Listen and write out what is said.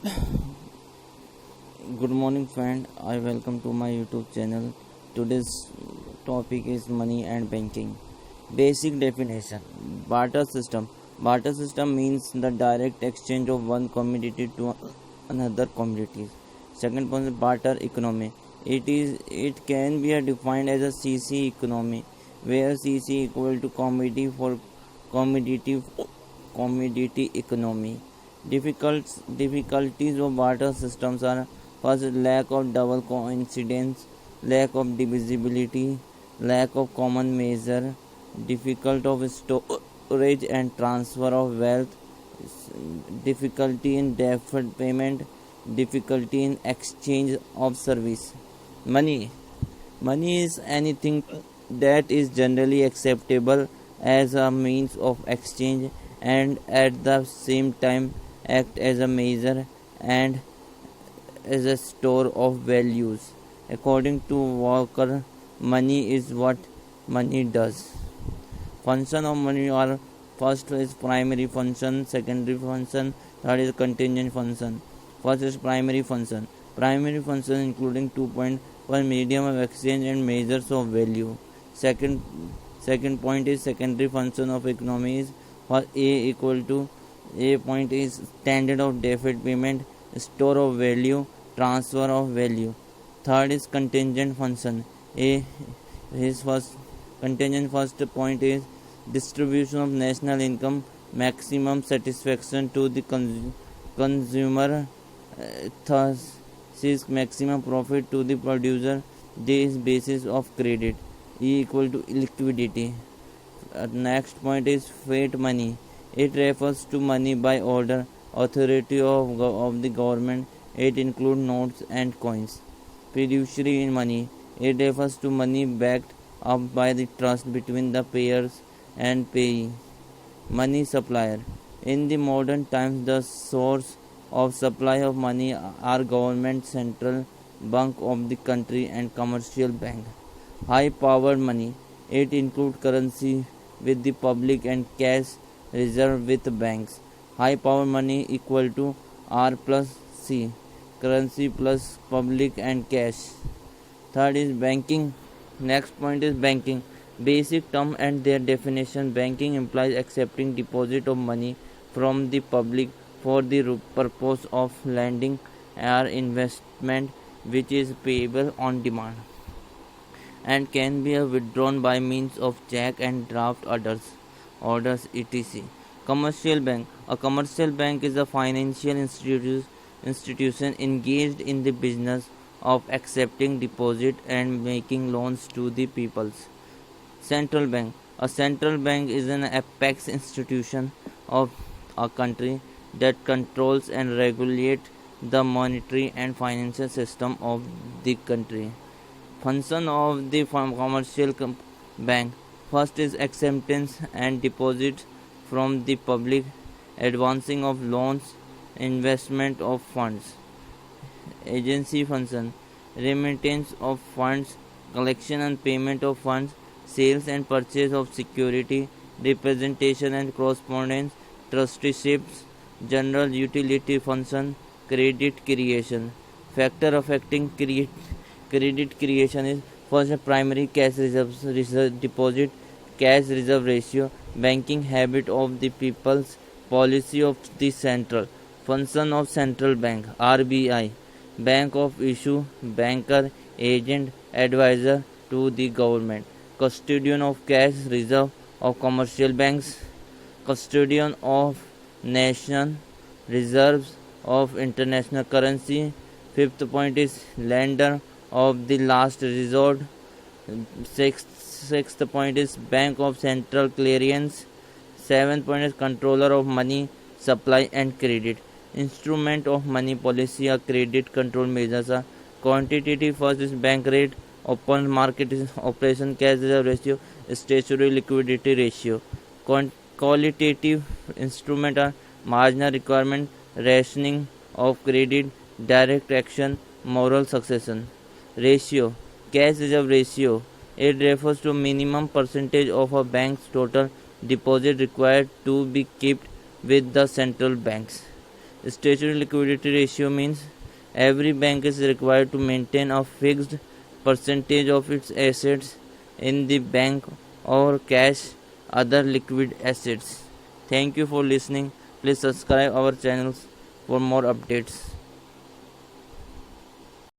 Good morning, friend. I welcome to my YouTube channel. Today's topic is money and banking. Basic definition: barter system. Barter system means the direct exchange of one commodity to another commodity. Second point is barter economy. It can be defined as a CC economy, where CC equal to commodity commodity economy. Difficulties of barter systems are: first, lack of double coincidence, lack of divisibility, lack of common measure, difficult of storage and transfer of wealth, difficulty in deferred payment, difficulty in exchange of service. Money. Money is anything that is generally acceptable as a means of exchange and at the same time act as a measure and as a store of values. According to Walker, money is what money does. Function of money are: first is primary function, secondary function, third is contingent function. First is primary function. Primary function including 2.1 medium of exchange and measures of value. Second second point is secondary function of economy is: for A equal to A point is standard of deferred payment, store of value, transfer of value. Third is contingent function. A his first contingent first point is distribution of national income, maximum satisfaction to the consumer, thus seeks maximum profit to the producer. D is basis of credit. E equal to liquidity. Next point is fiat money. It refers to money by order, authority of the government. It includes notes and coins. Fiduciary money. It refers to money backed up by the trust between the payers and payee. Money supplier. In the modern times, the source of supply of money are government, central bank of the country, and commercial bank. High powered money. It includes currency with the public and cash reserve with banks. High power money equal to R plus C, currency plus public and cash. Third is banking. Next point is banking. Basic term and their definition. Banking implies accepting deposit of money from the public for the purpose of lending or investment, which is payable on demand and can be withdrawn by means of check and draft orders etc. Commercial bank. A commercial bank is a financial institution engaged in the business of accepting deposit and making loans to the peoples. Central bank. A central bank is an apex institution of a country that controls and regulates the monetary and financial system of the country. Function of the commercial bank: first is acceptance and deposit from the public, advancing of loans, investment of funds. Agency function: remittance of funds, collection and payment of funds, sales and purchase of security, representation and correspondence, trusteeships. General utility function: credit creation. Factor affecting credit creation is: first, primary cash reserve deposit, cash reserve ratio, banking habit of the people's, policy of the central. Function of central bank: RBI, bank of issue, banker, agent, advisor to the government. Custodian of cash reserve of commercial banks, custodian of nation reserves of international currency. Fifth point is lender of the last resort. Sixth point is bank of central clearance. Seventh point is controller of money supply and credit. Instrument of money policy or credit control measures are: quantitative first is bank rate, open market is operation cash reserve ratio, statutory liquidity ratio. Qualitative instrument are marginal requirement, rationing of credit, direct action, moral succession. Ratio: cash reserve ratio. It refers to minimum percentage of a bank's total deposit required to be kept with the central banks. Statutory liquidity ratio means every bank is required to maintain a fixed percentage of its assets in the bank or cash, other liquid assets. Thank you for listening. Please subscribe our channels for more updates.